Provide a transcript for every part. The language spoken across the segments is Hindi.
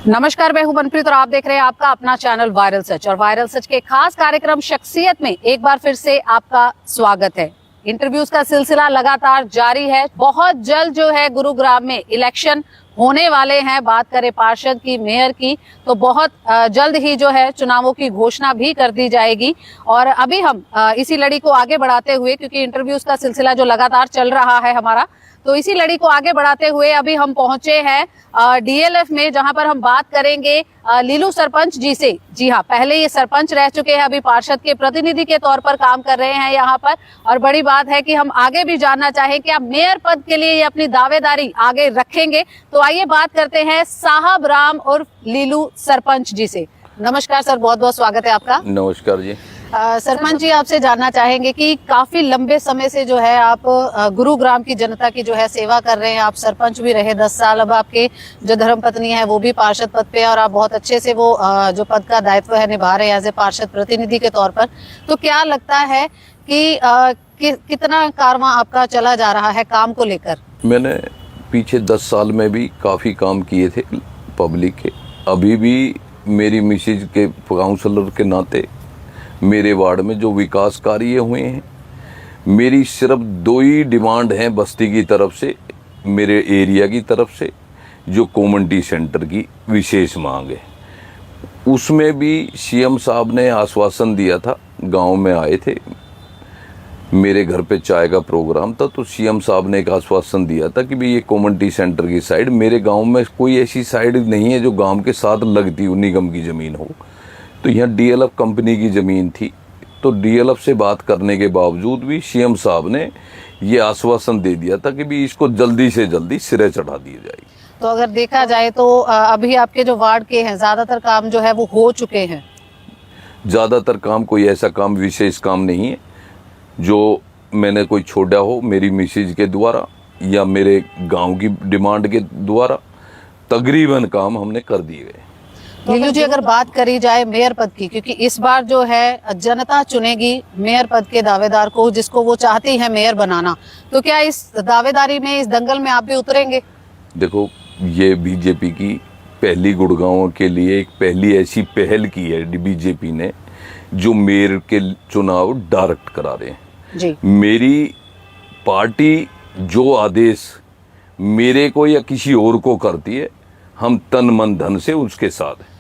नमस्कार, मैं हूं मनप्रीत और आप देख रहे हैं आपका अपना चैनल वायरल सच। और वायरल सच के खास कार्यक्रम शख्सियत में एक बार फिर से आपका स्वागत है। इंटरव्यूज का सिलसिला लगातार जारी है। बहुत जल्द जो है गुरुग्राम में इलेक्शन होने वाले हैं। बात करें पार्षद की, मेयर की, तो बहुत जल्द ही जो है चुनावों की घोषणा भी कर दी जाएगी। और अभी हम इसी लड़ी को आगे बढ़ाते हुए, क्योंकि इंटरव्यूज का सिलसिला जो लगातार चल रहा है हमारा, तो इसी लड़ी को आगे बढ़ाते हुए अभी हम पहुंचे हैं डीएलएफ में, जहां पर हम बात करेंगे लीलू सरपंच जी से। जी हाँ, पहले ये सरपंच रह चुके हैं, अभी पार्षद के प्रतिनिधि के तौर पर काम कर रहे हैं यहाँ पर। और बड़ी बात है कि हम आगे भी जानना चाहें कि आप मेयर पद के लिए ये अपनी दावेदारी आगे रखेंगे। तो आइए बात करते हैं साहब राम उर्फ लीलू सरपंच जी से। नमस्कार सर, बहुत बहुत स्वागत है आपका। नमस्कार जी। सरपंच जी, आपसे जानना चाहेंगे कि काफी लंबे समय से जो है आप गुरुग्राम की जनता की जो है सेवा कर रहे हैं। आप सरपंच भी रहे 10 साल, अब आपके जो धर्मपत्नी है वो भी पार्षद पद पे है और आप बहुत अच्छे से वो जो पद का दायित्व है निभा रहे हैं एज ए पार्षद प्रतिनिधि के तौर पर। तो क्या लगता है कि कितना कारवां आपका चला जा रहा है काम को लेकर? मैंने पीछे 10 साल में भी काफ़ी काम किए थे पब्लिक के। अभी भी मेरी मिसेज के काउंसलर के नाते मेरे वार्ड में जो विकास कार्य हुए हैं, मेरी सिर्फ 2 ही डिमांड हैं बस्ती की तरफ से, मेरे एरिया की तरफ से, जो कम्युनिटी सेंटर की विशेष मांग है। उसमें भी सीएम साहब ने आश्वासन दिया था, गांव में आए थे, मेरे घर पे चाय का प्रोग्राम था, तो सीएम साहब ने एक आश्वासन दिया था कि भाई ये कम्युनिटी सेंटर की साइड, मेरे गांव में कोई ऐसी साइड नहीं है जो गांव के साथ लगती हो, निगम की ज़मीन हो। तो यहाँ डीएलएफ कंपनी की ज़मीन थी, तो डीएलएफ से बात करने के बावजूद भी सीएम साहब ने ये आश्वासन दे दिया था कि भी इसको जल्दी से जल्दी सिरे चढ़ा दिया जाएगी। तो अगर देखा जाए तो अभी आपके जो वार्ड के हैं ज्यादातर काम जो है वो हो चुके हैं। ज़्यादातर काम, कोई ऐसा काम, विशेष काम नहीं है जो मैंने कोई छोड़ा हो मेरी मिसेज के द्वारा या मेरे गाँव की डिमांड के द्वारा। तकरीबन काम हमने कर दिए गए। लीलू जी, अगर बात करी जाए मेयर पद की, क्योंकि इस बार जो है जनता चुनेगी मेयर पद के दावेदार को, जिसको वो चाहती है मेयर बनाना, तो क्या इस दावेदारी में, इस दंगल में आप भी उतरेंगे? देखो, ये बीजेपी की पहली गुड़गांव के लिए एक पहली ऐसी पहल की है बीजेपी ने, जो मेयर के चुनाव डायरेक्ट करा रहे हैं जी। मेरी पार्टी जो आदेश मेरे को या किसी और को करती है, हम तन मन धन से उसके साथ हैं।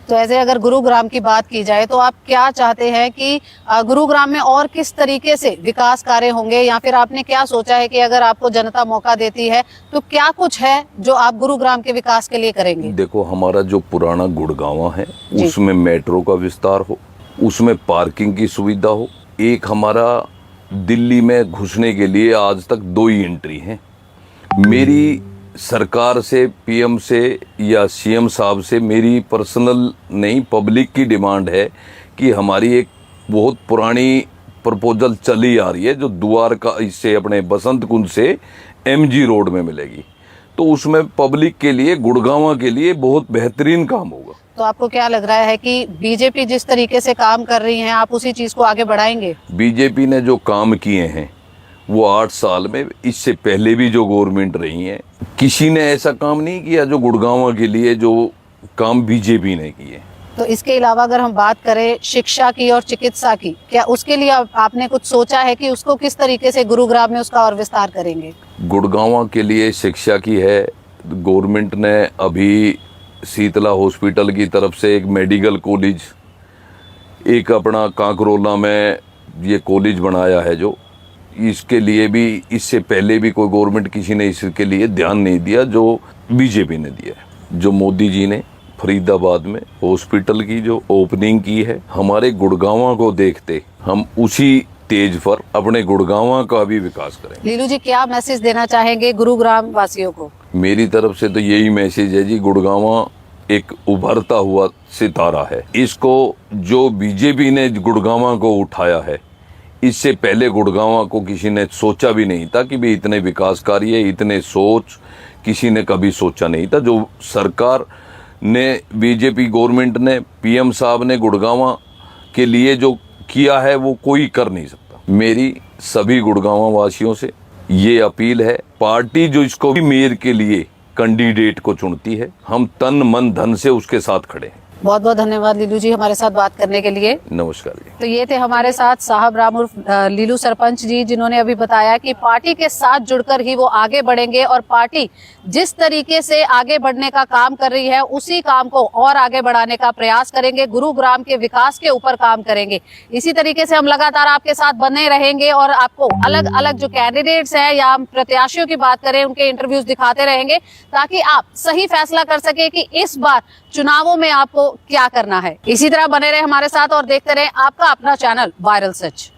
तो ऐसे अगर गुरुग्राम की बात की जाए तो आप क्या चाहते हैं कि गुरुग्राम में और किस तरीके से विकास कार्य होंगे, या फिर आपने क्या सोचा है कि अगर आपको जनता मौका देती है तो क्या कुछ है जो आप गुरुग्राम के विकास के लिए करेंगे? देखो, हमारा जो पुराना गुड़गांव है उसमें मेट्रो का विस्तार हो, उसमें पार्किंग की सुविधा हो। एक हमारा दिल्ली में घुसने के लिए आज तक 2 ही एंट्री हैं। मेरी सरकार से, पीएम से या सीएम साहब से मेरी पर्सनल नहीं, पब्लिक की डिमांड है कि हमारी एक बहुत पुरानी प्रपोजल चली आ रही है जो द्वारका इससे अपने बसंत कुंज से एमजी रोड में मिलेगी, तो उसमें पब्लिक के लिए, गुड़गांव के लिए बहुत बेहतरीन काम होगा। तो आपको क्या लग रहा है कि बीजेपी जिस तरीके से काम कर रही है, आप उसी चीज को आगे बढ़ाएंगे? बीजेपी ने जो काम किए हैं वो 8 साल में, इससे पहले भी जो गवर्नमेंट रही है, किसी ने ऐसा काम नहीं किया जो गुड़गांव के लिए जो काम बीजेपी ने किए। तो इसके अलावा अगर हम बात करें शिक्षा की और चिकित्सा की, क्या उसके लिए आपने कुछ सोचा है कि उसको किस तरीके से गुरुग्राम में उसका और विस्तार करेंगे? गुड़गांव के लिए शिक्षा की है, गवर्नमेंट ने अभी शीतला हॉस्पिटल की तरफ से एक मेडिकल कॉलेज, एक अपना कांकरोला में ये कॉलेज बनाया है, जो इसके लिए भी इससे पहले भी कोई गवर्नमेंट किसी ने इसके लिए ध्यान नहीं दिया, जो बीजेपी ने दिया है। जो मोदी जी ने फरीदाबाद में हॉस्पिटल की जो ओपनिंग की है, हमारे गुड़गांव को देखते हम उसी तेज पर अपने गुड़गांव का भी विकास करें। लीलू जी, क्या मैसेज देना चाहेंगे गुरुग्राम वासियों को? मेरी तरफ से तो यही मैसेज है जी, गुड़गांव एक उभरता हुआ सितारा है। इसको जो बीजेपी ने गुड़गांव को उठाया है, इससे पहले गुड़गांव को किसी ने सोचा भी नहीं था कि भी इतने विकास कार्य, इतने सोच किसी ने कभी सोचा नहीं था। जो सरकार ने, बीजेपी गवर्नमेंट ने, पीएम साहब ने गुड़गांव के लिए जो किया है वो कोई कर नहीं सकता। मेरी सभी गुड़गांव वासियों से ये अपील है, पार्टी जो इसको भी मेयर के लिए कैंडिडेट को चुनती है। हम तन मन धन से उसके साथ खड़े हैं। बहुत बहुत धन्यवाद लीलू जी हमारे साथ बात करने के लिए। नमस्कार जी। तो ये थे हमारे साथ साहब राम उर्फ लीलू सरपंच जी, जिन्होंने अभी बताया कि पार्टी के साथ जुड़कर ही वो आगे बढ़ेंगे और पार्टी जिस तरीके से आगे बढ़ने का काम कर रही है उसी काम को और आगे बढ़ाने का प्रयास करेंगे, गुरुग्राम के विकास के ऊपर काम करेंगे। इसी तरीके से हम लगातार आपके साथ बने रहेंगे और आपको अलग अलग जो कैंडिडेट्स हैं या हम प्रत्याशियों की बात करें उनके इंटरव्यूज दिखाते रहेंगे, ताकि आप सही फैसला कर सके कि इस बार चुनावों में आपको क्या करना है। इसी तरह बने रहे हमारे साथ और देखते रहे आपका अपना चैनल वायरल सच।